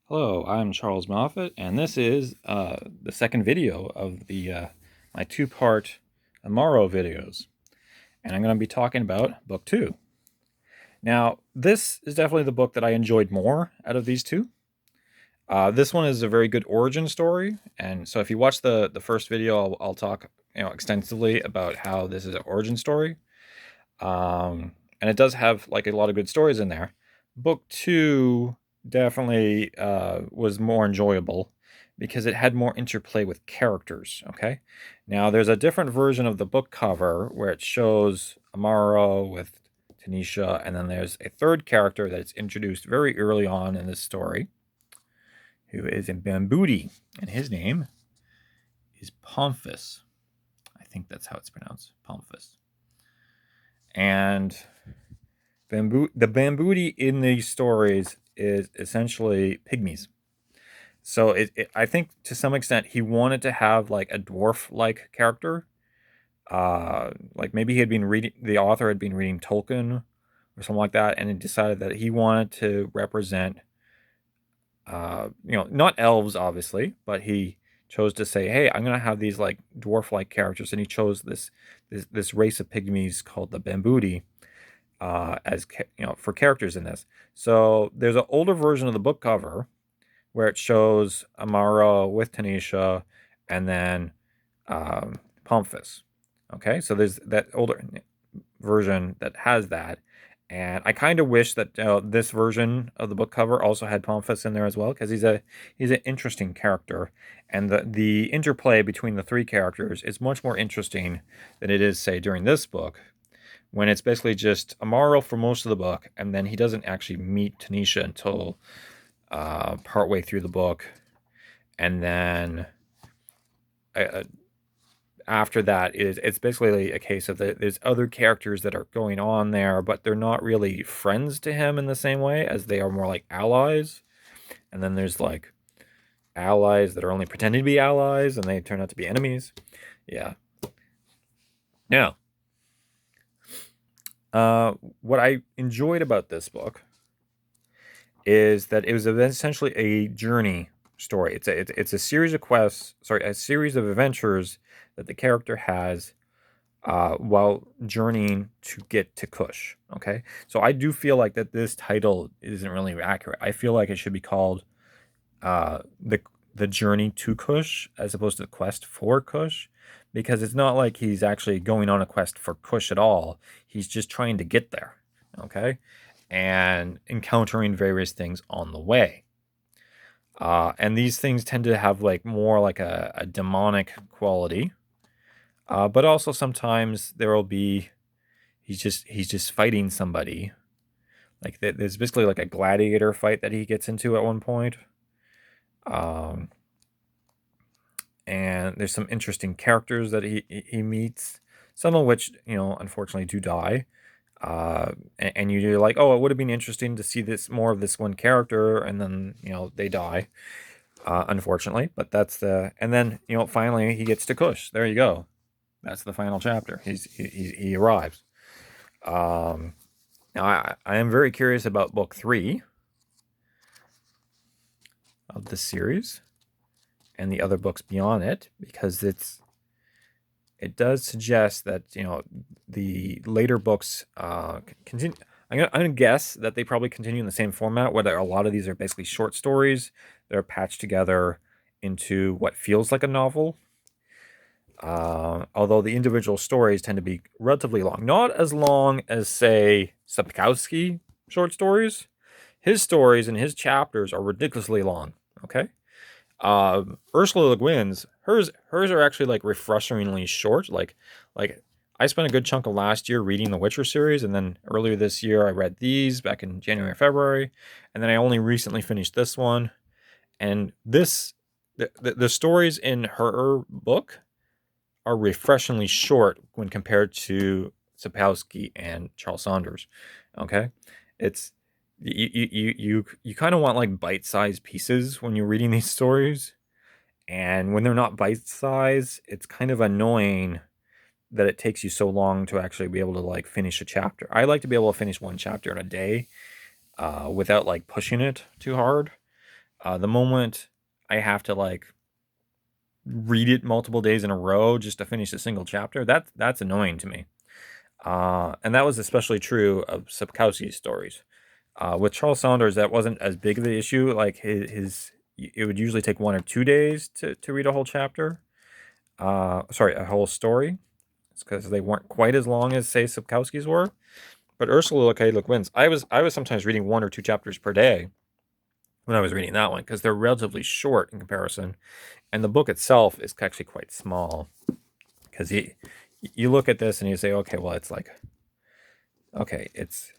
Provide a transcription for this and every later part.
Hello, I'm Charles Moffat, and this is the second video of the my two-part Imaro videos, and I'm going to be talking about book two. Now, this is definitely the book that I enjoyed more out of these two. This one is a very good origin story, and so if you watch the first video, I'll talk extensively about how this is an origin story, and it does have like a lot of good stories in there. Book two definitely was more enjoyable because it had more interplay with characters. Okay, now there's a different version of the book cover where it shows Amaro with Tanisha, and then there's a third character that's introduced very early on in this story, who is in Bamboodi, and his name is Pomphis. I think that's how it's pronounced, Pomphis. And the Bamboodi in these stories is essentially pygmies. So I think to some extent he wanted to have like a dwarf-like character. Like maybe the author had been reading Tolkien or something like that, and he decided that he wanted to represent, not elves obviously, but he chose to say, "Hey, I'm gonna have these like dwarf-like characters," and he chose this race of pygmies called the Bamboodi as for characters in this. So there's an older version of the book cover where it shows Amaro with Tanisha and then Pomphis. Okay, so there's that older version that has that. And I kind of wish that this version of the book cover also had Pomphis in there as well, because he's an interesting character, and the interplay between the three characters is much more interesting than it is, say, during this book, when it's basically just Amaro for most of the book, and then he doesn't actually meet Tanisha until partway through the book, and then uh, after that, it's basically a case of there's other characters that are going on there, but they're not really friends to him in the same way as they are more like allies. And then there's like allies that are only pretending to be allies, and they turn out to be enemies. Yeah. Now, what I enjoyed about this book is that it was essentially a journey story. It's a series of quests, sorry, a series of adventures that the character has while journeying to get to Cush. Okay, so I do feel like that this title isn't really accurate. I feel like it should be called the journey to Cush as opposed to the quest for Cush, because it's not like he's actually going on a quest for Cush at all. He's just trying to get there. Okay, and encountering various things on the way. And these things tend to have like more like a demonic quality, but also sometimes there will be he's just fighting somebody. Like there's basically like a gladiator fight that he gets into at one point. Um, and there's some interesting characters that he meets, some of which unfortunately do die. And you're like, oh, it would have been interesting to see this more of this one character, and then they die, unfortunately. But that's and then finally he gets to Cush. There you go. That's the final chapter. He arrives. Now I am very curious about book three of the series and the other books beyond it, because it does suggest that the later books continue. I'm gonna guess that they probably continue in the same format, where a lot of these are basically short stories that are patched together into what feels like a novel. Although the individual stories tend to be relatively long, not as long as say Sapkowski short stories. His stories and his chapters are ridiculously long. Okay. Ursula Le Guin's hers are actually like refreshingly short. Like I spent a good chunk of last year reading the Witcher series, and then earlier this year I read these back in January, February, and then I only recently finished this one. And the stories in her book are refreshingly short when compared to Sapkowski and Charles Saunders. Okay, it's you kind of want like bite-sized pieces when you're reading these stories, and when they're not bite-sized, it's kind of annoying that it takes you so long to actually be able to like finish a chapter. I like to be able to finish one chapter in a day without like pushing it too hard. The moment I have to like read it multiple days in a row just to finish a single chapter, that's annoying to me. And that was especially true of Sapkowski's stories. With Charles Saunders, that wasn't as big of an issue. Like it would usually take 1 or 2 days to read a whole chapter. Sorry, a whole story. It's because they weren't quite as long as, say, Sapkowski's were. But Ursula K. Le Guin's, I was sometimes reading 1 or 2 chapters per day when I was reading that one, because they're relatively short in comparison, and the book itself is actually quite small. Because you look at this and you say, okay, well, it's like, okay, it's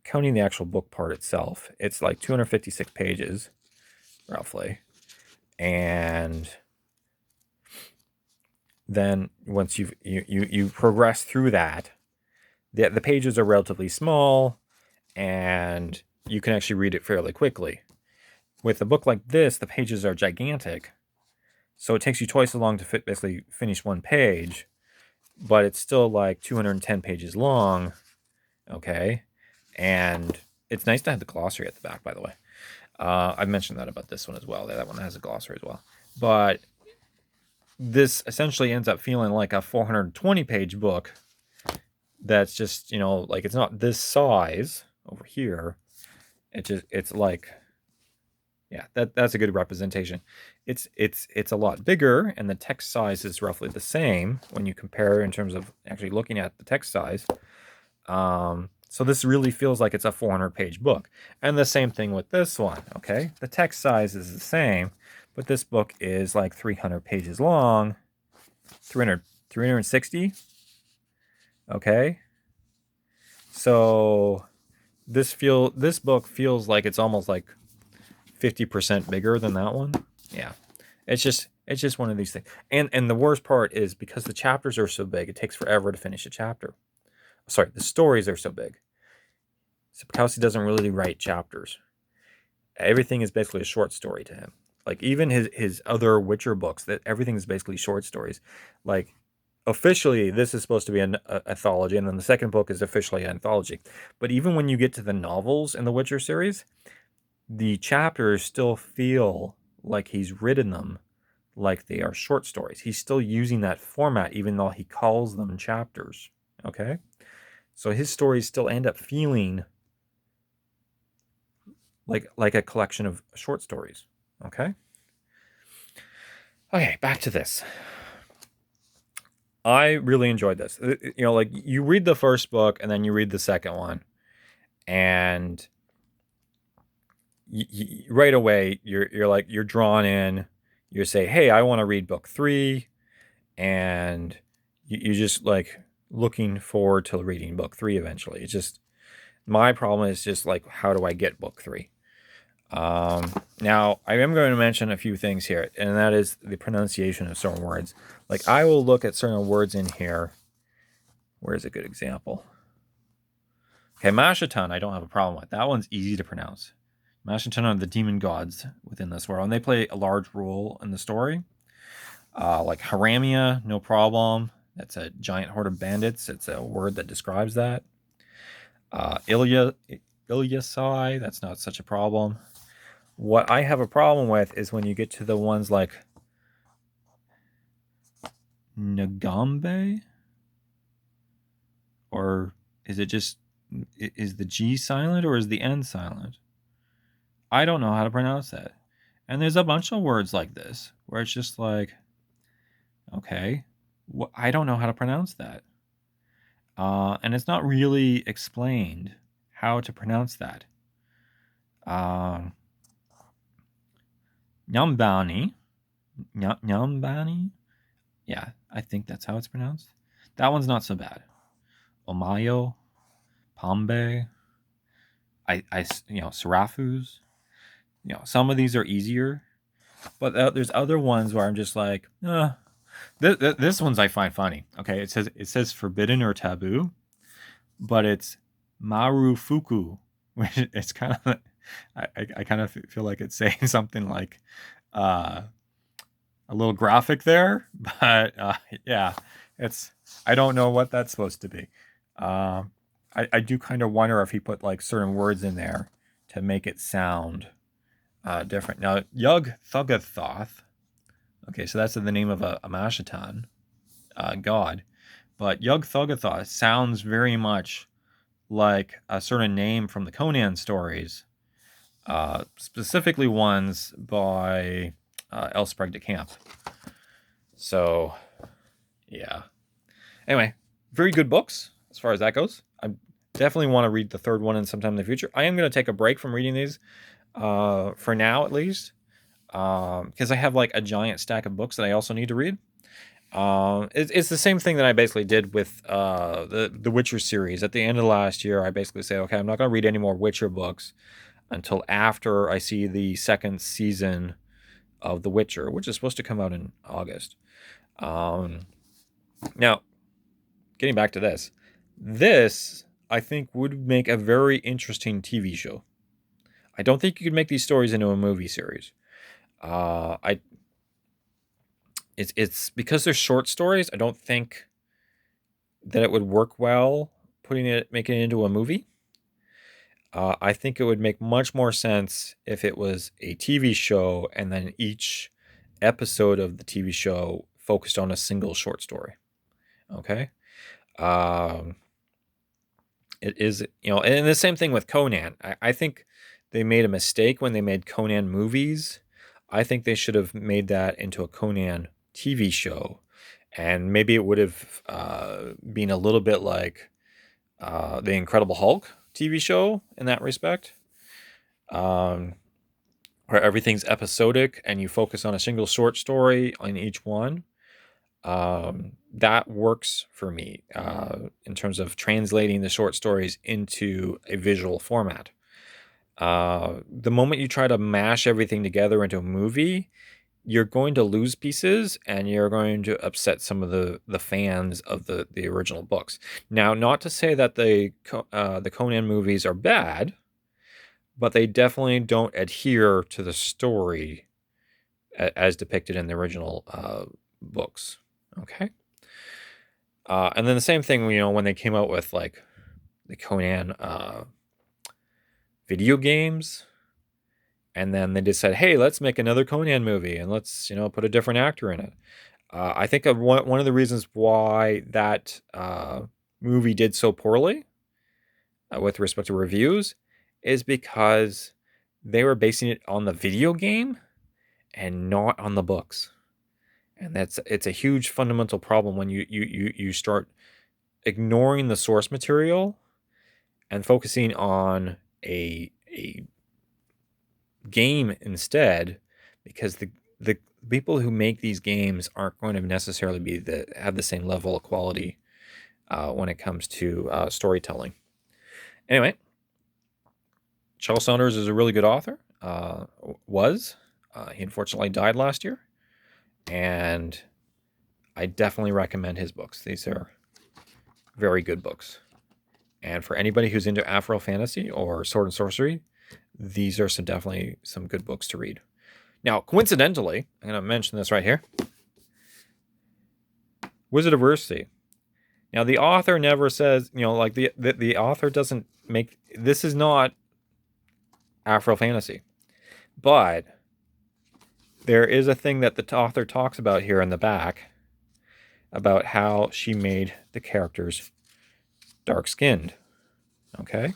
counting the actual book part itself, it's like 256 pages, roughly, and then once you progress through that, the pages are relatively small, and you can actually read it fairly quickly. With a book like this, the pages are gigantic, so it takes you twice as long to basically finish one page, but it's still like 210 pages long, okay? And it's nice to have the glossary at the back, by the way. I've mentioned that about this one as well. That one has a glossary as well. But this essentially ends up feeling like a 420-page book that's just, like it's not this size over here. It's like, yeah, that's a good representation. It's a lot bigger, and the text size is roughly the same when you compare in terms of actually looking at the text size. So this really feels like it's a 400-page book. And the same thing with this one, okay? The text size is the same, but this book is like 300 pages long. 360, okay? So this book feels like it's almost like 50% bigger than that one. Yeah. It's just one of these things. And the worst part is, because the chapters are so big, it takes forever to finish a chapter. Sorry, the stories are so big. Sapkowski doesn't really write chapters. Everything is basically a short story to him. Like even his other Witcher books, that everything is basically short stories. Like officially, this is supposed to be an anthology, and then the second book is officially an anthology. But even when you get to the novels in the Witcher series, the chapters still feel like he's written them like they are short stories. He's still using that format, even though he calls them chapters. Okay? So his stories still end up feeling like a collection of short stories. Okay? Okay, back to this. I really enjoyed this. Like you read the first book and then you read the second one, and right away you're drawn in. You say, "Hey, I want to read book 3," and you just like looking forward to reading book 3 eventually. It's just, my problem is just like, how do I get book 3? Now I am going to mention a few things here, and that is the pronunciation of certain words. Like I will look at certain words in here. Where's a good example? Okay, Mashatan, I don't have a problem with. That one's easy to pronounce. Mashatan are the demon gods within this world, and they play a large role in the story. Like Haramia, no problem. That's a giant horde of bandits. It's a word that describes that. Ilyasai, that's not such a problem. What I have a problem with is when you get to the ones like Nagambe, or is the G silent or is the N silent? I don't know how to pronounce that. And there's a bunch of words like this where it's just like, okay, I don't know how to pronounce that. And it's not really explained how to pronounce that. Nyambani. Nyambani? Yeah, I think that's how it's pronounced. That one's not so bad. Omayo, Pombe, Serafus. Some of these are easier, but there's other ones where I'm just like, this one's I find funny. Okay, it says forbidden or taboo, but it's marufuku, which it's kind of, I kind of feel like it's saying something like a little graphic there, but yeah, I don't know what that's supposed to be. I do kind of wonder if he put like certain words in there to make it sound different. Now, Yug Thugathoth. Okay, so that's the name of a Mashatan god. But Yug Thugathoth sounds very much like a certain name from the Conan stories, specifically ones by Elspreg de Camp. So, yeah. Anyway, very good books as far as that goes. I definitely want to read the third one in sometime in the future. I am going to take a break from reading these for now, at least, because I have like a giant stack of books that I also need to read. It's the same thing that I basically did with the Witcher series. At the end of last year, I basically said, okay, I'm not going to read any more Witcher books until after I see the second season of The Witcher, which is supposed to come out in August. Now, getting back to this I think would make a very interesting TV show. I don't think you could make these stories into a movie series. It's because they're short stories. I don't think that it would work well making it into a movie. I think it would make much more sense if it was a TV show and then each episode of the TV show focused on a single short story. Okay. It is, and the same thing with Conan. I think they made a mistake when they made Conan movies. I think they should have made that into a Conan TV show. And maybe it would have been a little bit like the Incredible Hulk TV show in that respect, where everything's episodic and you focus on a single short story on each one. That works for me in terms of translating the short stories into a visual format. The moment you try to mash everything together into a movie, you're going to lose pieces and you're going to upset some of the fans of the original books. Now, not to say that the Conan movies are bad, but they definitely don't adhere to the story as depicted in the original books. Okay. And then the same thing, when they came out with like the Conan video games, and then they just said, hey, let's make another Conan movie and let's, put a different actor in it. I think one of the reasons why that movie did so poorly with respect to reviews is because they were basing it on the video game and not on the books. And it's a huge fundamental problem when you start ignoring the source material and focusing on a game instead, because the people who make these games aren't going to necessarily have the same level of quality when it comes to storytelling. Anyway, Charles Saunders is a really good author. He unfortunately died last year, and I definitely recommend his books. These are very good books. And for anybody who's into Afrofantasy or sword and sorcery, these are definitely some good books to read. Now, coincidentally, I'm going to mention this right here. Wizard of Earthsea. Now, the author never says, like the author doesn't make, this is not Afrofantasy. But there is a thing that the author talks about here in the back about how she made the characters dark-skinned. Okay?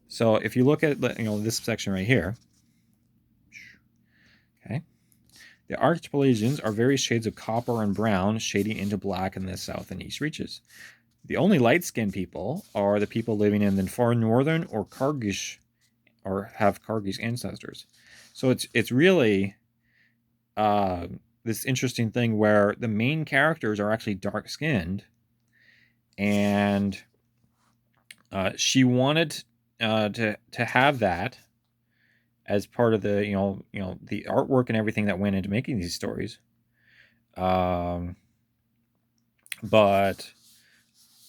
So if you look at this section right here, okay, the Archipelagians are various shades of copper and brown, shading into black in the south and east reaches. The only light-skinned people are the people living in the far northern or Kargish, or have Kargish ancestors. So it's really this interesting thing where the main characters are actually dark-skinned, and she wanted to have that as part of the the artwork and everything that went into making these stories. But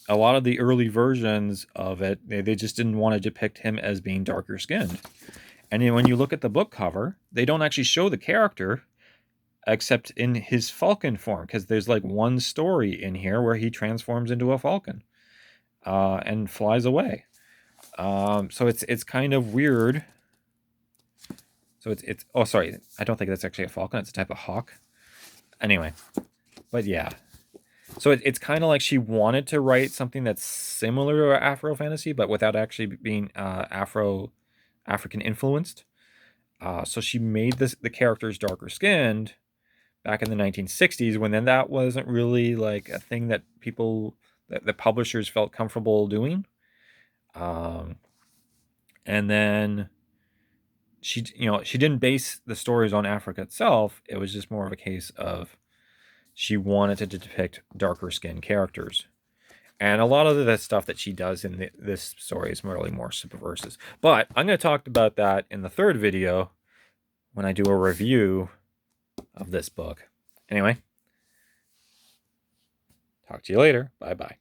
a lot of the early versions of it, they just didn't want to depict him as being darker skinned. And when you look at the book cover, they don't actually show the character except in his falcon form, because there's like one story in here where he transforms into a falcon and flies away. So it's kind of weird. So it's oh, sorry, I don't think that's actually a falcon. It's a type of hawk. Anyway, but yeah. So it's kind of like she wanted to write something that's similar to Afro fantasy, but without actually being African influenced. So she made the characters darker skinned back in the 1960s, when then that wasn't really like a thing that that the publishers felt comfortable doing. And then she didn't base the stories on Africa itself. It was just more of a case of she wanted to depict darker skinned characters. And a lot of the stuff that she does in this story is really more subversive. But I'm going to talk about that in the third video when I do a review of this book. Anyway, talk to you later. Bye-bye.